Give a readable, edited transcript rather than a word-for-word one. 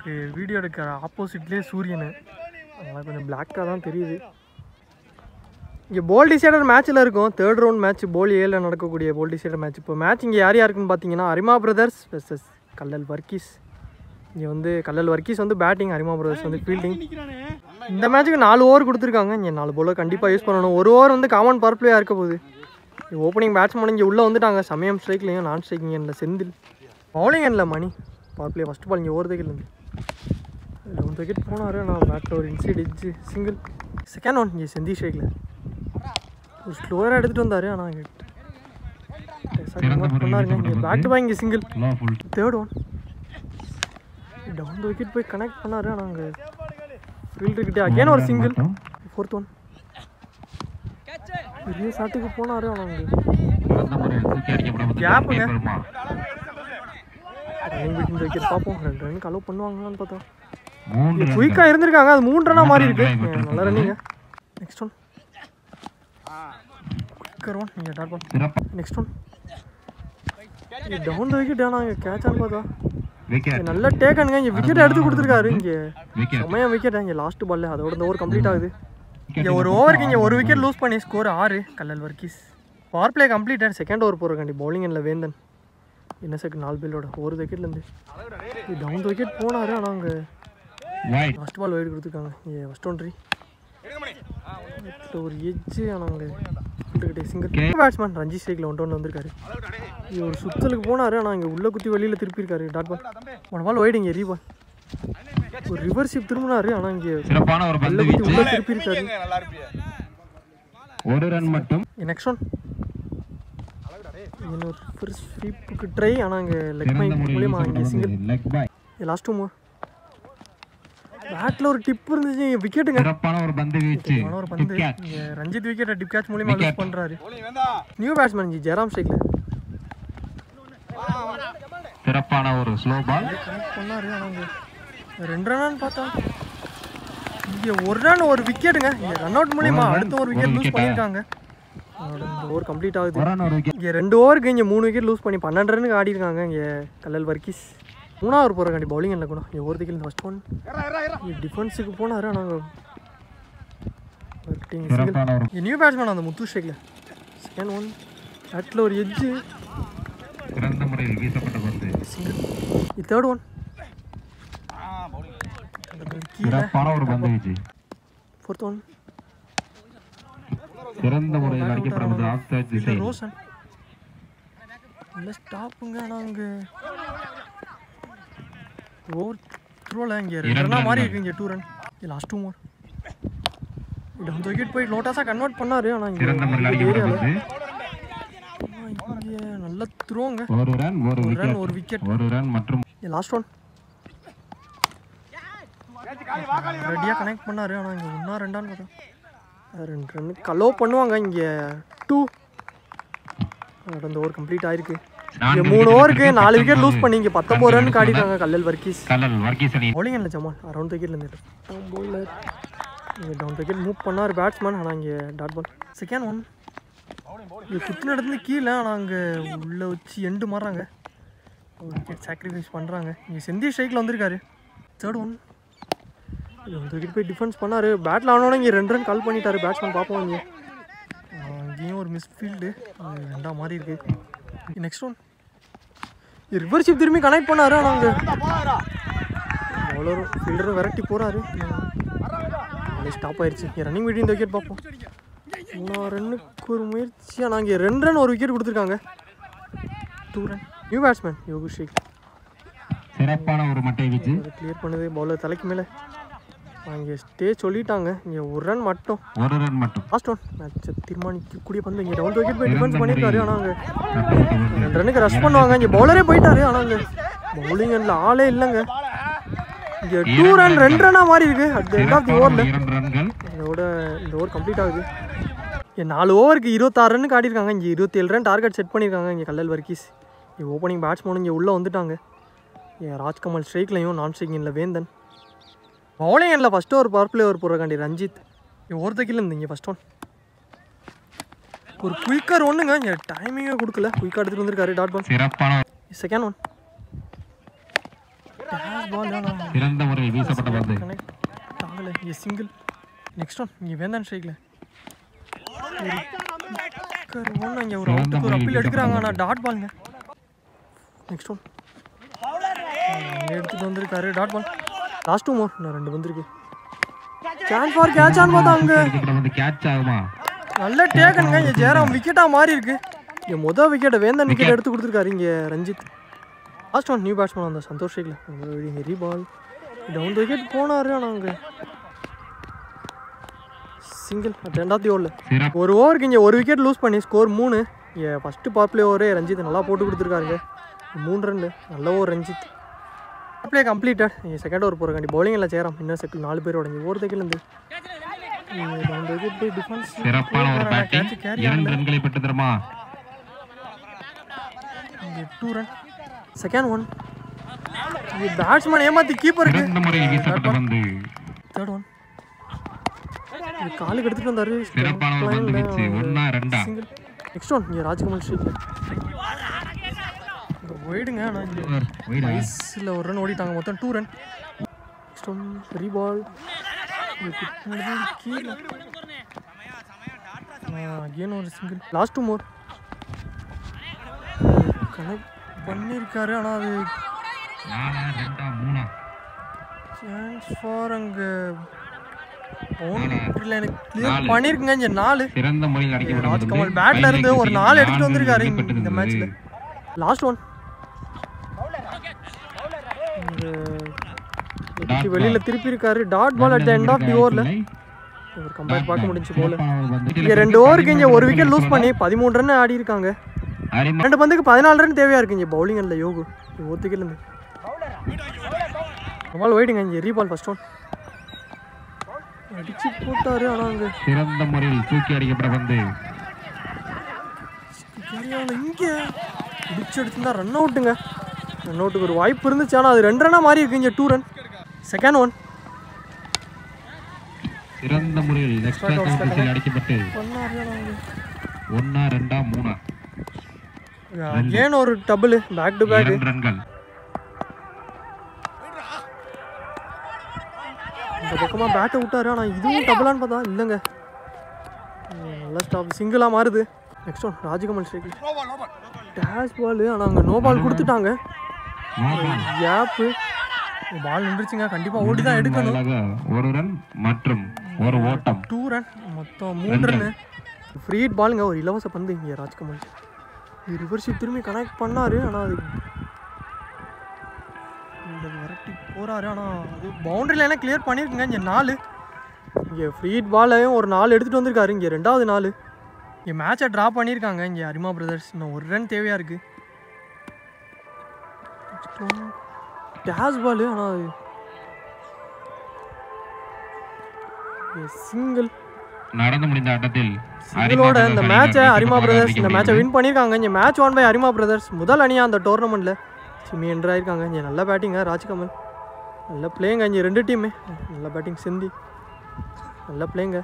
நமக்கு வீடியோ எடுக்கிற ஆப்போசிட்லேயே சூரியன், அதனால் கொஞ்சம் பிளாக்காக தான் தெரியுது. இங்கே போல் டிசைடர் மேட்ச்சில் இருக்கும். 3rd ரவுண்ட் மேட்ச் போல் 7 நடக்கக்கூடிய போல் டிசைடர் மேட்ச். இப்போ மேட்ச் இங்கே யார் யாருக்குன்னு பார்த்தீங்கன்னா அரிமா பிரதர்ஸ் வெர்சஸ் கல்லல் வர்க்கீஸ். இங்கே வந்து கல்லல் வர்க்கீஸ் வந்து பேட்டிங், அரிமா பிரதர்ஸ் வந்து ஃபீல்டிங். இந்த மேட்ச்சுக்கு 4 ஓவர் கொடுத்துருக்காங்க. இங்கே 4 bowler கண்டிப்பாக யூஸ் பண்ணணும். 1 ஓவர் வந்து காமன் பவர் பிளேயாக இருக்க போகுது. ஓப்பனிங் பேட்ஸ்மேன் இங்கே உள்ளே வந்துட்டாங்க. சமயம் ஸ்ட்ரைக்லையும் நான் ஸ்ட்ரைக்கிங் எண்ணில் செந்தில், பவுலிங் எண்ணில் மணி. பவர் பிளே ஃபஸ்ட் பால் இங்கே ஓவர் விக்கெட்லேருந்து 11 விக்கெட் போனார். நான் பேட்டில் ஒரு inside edge single. Second one இங்கே செந்தி ஸ்ட்ரைக்கில் ஒரு ஸ்லோவராக எடுத்துகிட்டு வந்தார். ஆனால் பண்ணாருங்க. இங்கே பேக் டு பேக் இங்கே single. 3rd one down the wicket போய் கனெக்ட் பண்ணார். ஆனால் அங்கே ஃபீல்டர்கிட்டே அகேன் ஒரு சிங்கிள். 4th ஒன் பெரிய ஷாட்டுக்கு போனார். ஆனால் அங்கே கேப்புங்க. ரன்னிங் விக்கெட் பார்ப்போம். 2 ரன் அலோவ் பண்ணுவாங்களான்னு பார்த்தோம். குயிக்காக இருந்திருக்காங்க. அது 3 ரன்னாக மாறி இருக்கு. நல்லா ரன்னிங்க. நெக்ஸ்ட் ஒன் குயிக்கர் ஒன் நீங்கள் டாட் பண்ண. Next one down the wicket. ஆனால் இங்கே கேட்சான்னு பார்த்தா நல்ல டேக்கனுங்க. இங்கே விக்கெட் எடுத்து கொடுத்துருக்காரு. இங்கே செம்மையாக விக்கெட். இங்கே லாஸ்ட் பால்ல அதோட இந்த ஓவர் கம்ப்ளீட் ஆகுது. இங்கே ஒரு ஓவருக்கு இங்கே 1 விக்கெட் லூஸ் பண்ணி score 6 Kallal Varghese. Power play completed. Second over போகிறக்காண்டி பவுலிங் எண்ணில் வேந்தன் என்ன செக் 4 பேலோட 1 விக்கெட்லேருந்து டவுன் த விக்கெட் போனார். ஆனால் அங்கே ஃபஸ்ட் பால் வைடு கொடுத்துருக்காங்க. இங்கே ஃபஸ்ட் ஒன்ட்ரி ஒரு எட்ஜு. ஆனால் அங்கே ஃபீல்டர்கிட்டே சிங்கிள். பேட்ஸ்மேன் ரஞ்சி ஸ்ட்ரைக்கில் 1 வந்திருக்காரு. இங்கே ஒரு சுத்தலுக்கு போனார். ஆனால் இங்கே உள்ளே குத்தி வெளியில் திருப்பியிருக்காரு. டாட் பால் 1 பால் வைடு. இங்கே ரீபால் ஒரு ரிவர்ஷிப் திரும்பினாரு. ஆனால் இங்கே உள்ளே திருப்பியிருக்காரு. 1 ரன் மட்டும். நெக்ஸ்ட் ஒன் இன்னொரு ஃபர்ஸ்ட் ஸ்வீப்புக்கு ட்ரை. ஆனால் இங்கே லெக் பை மூலியமா இங்கே சிங்கிள். லாஸ்ட் 2 மூவ் பேட்டில் ஒரு டிப் இருந்துச்சு. விக்கெட்டுங்க. ஒரு பந்து இங்கே ரஞ்சித் விக்கெட்டை டிப் கேட்ச் மூலியமா லூஸ் பண்ணுறாரு. நியூ பேட்ஸ்மேன் இங்கே ஜெயராம் ஸ்ட்ரைக்கில் சிறப்பான ஒரு ஸ்லோ பால் பண்ணாரு. ஆனால் இங்கே 2 ரன்னு பார்த்தா இங்கே 1 ரன் 1 விக்கெட்டுங்க. இங்கே ரன் அவுட் மூலியமா அடுத்த ஒரு விக்கெட் லூஸ் பண்ணியிருக்காங்க. இந்த ஓவர் கம்ப்ளீட் ஆகுது. இங்கே 2 ஓவருக்கு இங்கே 3 விக்கெட் லூஸ் பண்ணி 12 ரன்னுக்கு ஆடி இருக்காங்க. இங்கே கல்லல் வர்க்கீஸ் 3வது ஓவர் போகிறக்காண்டி பவுலிங் என்ன கூட இங்கே 1 விக்கெட். ஃபஸ்ட் ஒன் டிஃபென்ஸுக்கு போனார். நாங்கள் நியூ பேட்ஸ்மேன் அந்த முத்து ஸ்ட்ரைக்கில் செகண்ட் ஒன் பேட்டில் ஒரு எட்ஜு சிங்கிள். 3rd ஒன் கீழே 4th ஒன் சிறந்த முறையில் அடிக்கப்படுவது ஆஃப்சைட் திசை. ரோசன் நல்ல ஸ்டாப்புங்க. ஆனால் அங்கே ஓவர் த்ரோவில் இங்கே 2 ரன்னாக மாறி இருக்கு. இங்கே 2 run. Last 2 more down the wicket போய் லோட்டாஸாக கன்வெர்ட் பண்ணார். ஆனால் இங்கே ஏரியாவில் இங்கே நல்ல த்ரோங்க. 1 ரன் 1 விக்கெட். 1 ரன் மற்றும் லாஸ்ட் ஒன் ரெடியாக கனெக்ட் பண்ணார். ஆனால் இங்கே 1 2 பார்த்தா 2 ரன்னுக்கு அலோவ் பண்ணுவாங்க. இங்கே 2 அந்த ஓவர் கம்ப்ளீட் ஆயிருக்கு. இங்கே 3 ஓவருக்கு 4 விக்கெட் லூஸ் பண்ணி இங்கே 19 ரன் ஆடிட்டாங்க கல்லல் வர்க்கீஸ். பவுலிங் இல்லை ஜமால் அரௌண்ட் விக்கெட்லேருந்து பவுலர் இங்கே டவுன் விக்கெட் மூவ் பண்ணார் பேட்ஸ்மேன். ஆனால் இங்கே டாட் பால் செகண்ட் ஒன் இங்கே குத்து நடந்து கீழே. ஆனால் அங்கே உள்ளே வச்சு எண்டு மாறுறாங்க. ஒரு விக்கெட் சாக்ரிஃபைஸ் பண்ணுறாங்க. இங்கே செந்தி ஸ்ட்ரைக்கில் வந்திருக்காரு. 3rd ஒன் இந்த விக்கெட் போய் டிஃபென்ஸ் பண்ணார். பேட்டில் ஆனோட இங்கே 2 ரன் கால் பண்ணிட்டாரு பேட்ஸ்மேன். பார்ப்போம் இங்கே இங்கேயும் ஒரு மிஸ்ஃபீல்டு 2ஆக மாறி இருக்கு. நெக்ஸ்ட் ஒன் ரிவர்ஷிப் திரும்பி கனெக்ட் பண்ணார். ஆனால் அங்கே பவுலரும் ஃபீல்டரும் விரட்டி போகிறாரு. ஸ்டாப் ஆயிடுச்சு. இங்கே ரன்னிங் விட்டு இந்த விக்கெட் பார்ப்போம். 3 ரன்னுக்கு ஒரு முயற்சி. ஆனால் இங்கே 2 ரன் 1 விக்கெட் கொடுத்துருக்காங்க. 2 ரன். நியூ பேட்ஸ்மேன் யோகு ஷேக் சிறப்பான ஒரு மட்டை வீச்சு கிளியர் பண்ணுது. பவுலர் தலைக்கு மேலே இங்கே ஸ்டே சொல்லிட்டாங்க. இங்கே 1 ரன் மட்டும். லாஸ்ட் ஒன் மேட்சை தீர்மானிக்கக்கூடிய பந்து. இங்கே டவுன் விக்கெட் போய் டிஃபென்ஸ் பண்ணியிருக்காரு. ஆனால் அங்கே 2 ரன்னுக்கு ரஷ் பண்ணுவாங்க. இங்கே பவுலரே போயிட்டாரு. ஆனால் அங்கே பவுலிங் எண்ணில் ஆளே இல்லைங்க. இங்கே 2 ரன் 2 ரன்னாக மாறி இருக்கு. At the end of the ஓவரில் இதோட இந்த ஓவர் கம்ப்ளீட் ஆகுது. இங்கே 4 ஓவருக்கு 26 ரன்னுக்கு ஆடிருக்காங்க. இங்கே 27 ரன் டார்கெட் செட் பண்ணியிருக்காங்க. இங்கே கல்லல் வர்க்கீஸ் இங்கே ஓப்பனிங் பேட்ஸ்மேன் இங்கே உள்ளே வந்துட்டாங்க. இங்கே ராஜ்கமல் ஸ்ட்ரைக்லையும் நான் ஸ்ட்ரைக்கிங் எண்ணில் வேந்தன். பவுலிங் எண்ணில் first over power play over போடுறக்காண்டி ரஞ்சித் இங்கே 1 விக்கெட்ல இருந்து இங்கே ஃபஸ்ட் ஒன் ஒரு குயிக்கர் ஒன்றுங்க. இங்கே டைமிங்கே கொடுக்கல. குயிக்காக எடுத்துகிட்டு வந்திருக்காரு. டாட் பால் செகண்ட் ஒன் டேஷ் பால் சிறந்த முறையில் வீசப்பட்ட பந்து கனெக்ட் ஆகலை. இங்கே சிங்கிள். நெக்ஸ்ட் ஒன் இங்கே வேந்தான் ஸ்ட்ரைக்கில் ஒன்று இங்கே ஒரு அவுட்டுக்கு ஒரு அப்பீல் எடுக்கிறாங்க. ஆனால் டாட் பாலுங்க. நெக்ஸ்ட் ஒன் எடுத்துகிட்டு வந்திருக்காரு. Dot ball. Last 2 more. இன்னும் 2 வந்திருக்கு. சான்ஸ் ஃபார் கேட்ச் ஆன் பார்த்தா அங்கே கேட்ச் ஆகுமா? நல்ல டேக்கனுங்க. இங்கே ஜெயராம் விக்கெட்டாக மாறி இருக்கு. இங்கே மொதல் விக்கெட்டை வேந்தன் விக்கெட் எடுத்து கொடுத்துருக்காரு இங்கே Ranjith. Last one new batsman அந்த சந்தோஷ் ஸ்ட்ரைக்கில் இங்கே ரீபால் டவுன் விக்கெட் போனார். ஆனால் அங்கே single at end of the ஓவரில் ஒரு ஓவருக்கு இங்கே ஒரு விக்கெட் லூஸ் பண்ணி ஸ்கோர் 3. இங்கே ஃபஸ்ட்டு பவர் பிளே ஓவரே ரஞ்சித் நல்லா போட்டு கொடுத்துருக்காருங்க. 3 ரன் நல்ல ஓவர் ரஞ்சித். Play completed. இங்கே செகண்ட் ஓவர் போகிறக்காண்டி பவுலிங்கில் சேராம். இன்னும் செகண்ட் 4 பேர் உடஞ்சி ஒரு தைக்கிலேருந்து சிறப்பான ஒரு பேட்டிங். 2 ரன்களை பெற்று தருமா? 2 ரன். செகண்ட் ஒன் பேட்ஸ்மேன் ஏமாத்தி கீப்பருக்கு. சிறந்த முறையில் வீசப்பட்ட பந்து. தேர்ட் ஒன் காலுக்கு எடுத்துட்டு வந்தாரு. சிறப்பான ஒரு பந்து வீச்சு. 1-2. சிங்கிள். நெக்ஸ்ட் ஒன் இங்கே ராஜ்கமல் ஸ்ட்ரீட்டில் ஒயிடுங்க. ஆனால் இங்கே வயசில் ஒரு ரன் ஓடிட்டாங்க. மொத்தம் 2 ரன். நெக்ஸ்ட் ஒன் ரீபால் கீழே அகேன் ஒரு சிங்கிள். லாஸ்ட் 2 மோர் கனெக்ட் பண்ணியிருக்காரு. ஆனால் அது 4-2-3 சான்ஸ் ஃபார் அங்கே பவுண்டரியில் எனக்கு கிளியர் பண்ணியிருக்குங்க. இங்கே 4. சிறந்த முறையில் அடிக்கப்பட்ட ராஜ்கமல் பேட்டில் இருந்து ஒரு 4 எடுத்துகிட்டு வந்திருக்காரு இந்த மேட்ச்சில். லாஸ்ட் ஒன் வெளியில் திருப்பி இருக்காரு. Dot ball at the end of the ஓவரில் ஒரு கம்பேர் பார்க்க முடிஞ்சு போல. இங்கே 2 ஓவருக்கு இங்கே ஒரு விக்கெட் லூஸ் பண்ணி 13 ரன் ஆடி இருக்காங்க. 2 பந்துக்கு 14 ரன் தேவையாக இருக்கு இங்கே பவுலிங் இல்லை யோகு ஒரு விக்கெட்லேருந்து. பால் வெயிட்டுங்க. இங்கே ரீபால் ஃபர்ஸ்ட் ஒன் அடிச்சு போட்டாரு. ஆனால் அங்கே சிறந்த முறையில் தூக்கி அடிக்கப்பட்ட பந்து. இங்கே பிடிச்சு எடுத்துருந்தா ரன் அவுட்டுங்க. ரன் அவுட்டுக்கு ஒரு வாய்ப்பு இருந்துச்சு. ஆனால் அது 2 ரன்னாக மாறி இருக்கு. இங்கே 2 ரன். செகண்ட் ஒன் சிறந்த முறையில் எக்ஸ்ட்ரா கவுண்டரில் அடிக்கப்பட்டு 1-2-3 அகேன் ஒரு டபுள் பேக் டு பேக். 2 ரன்கள். இந்த பக்கமாக பேட்டை விட்டாரு. ஆனால் இதுவும் டபுளான்னு பார்த்தா இல்லைங்க. நல்லா ஸ்டாப் சிங்கிளாக மாறுது. நெக்ஸ்ட் ஒன் ராஜ்கமல் ஸ்ட்ரைக்கில் டேஷ் பால். ஆனால் அங்கே நோ பால் கொடுத்துட்டாங்க. கேப்பு பால் நின்றுச்சுங்க. கண்டிப்பாக ஓடி தான் எடுக்கணும். 1 ரன் மற்றும் 1 ஓட்டம். 2 ரன் மொத்தம் 3 ரன்னு. ஃப்ரீ ஹிட் பாலுங்க. ஒரு இலவச பந்து இங்கே ராஜ்கமல் ரிவர்ஸ் திரும்பி கனெக்ட் பண்ணார். ஆனால் அது விரட்டி போகிறாரு. ஆனால் அது பவுண்டரியில் என்ன கிளியர் பண்ணியிருக்குங்க. இங்கே 4. இங்கே ஃப்ரீ ஹிட் பாலையும் ஒரு 4 எடுத்துகிட்டு வந்திருக்காரு. இங்கே 2வது 4. இங்கே மேட்சை ட்ரா பண்ணியிருக்காங்க. இங்கே அரிமா பிரதர்ஸ் இன்னும் 1 ரன் தேவையாக இருக்குது. டேஷ் பால். ஆனால் சிங்கிள். நடந்து முடிந்த ஆட்டத்தில் சிங்கிளோட இந்த மேட்சை அரிமா பிரதர்ஸ் இந்த மேட்சை வின் பண்ணியிருக்காங்க. இங்கே match one by Arima brothers. முதல் அணியாக அந்த டோர்னமெண்ட்டில் சிம்மி என்ட்ராயிருக்காங்க. இங்கே நல்ல பேட்டிங்க ராஜ்கமல். நல்ல பிளேங்க. இங்கே 2 டீமே நல்ல பேட்டிங். செந்தி நல்ல பிளேங்க.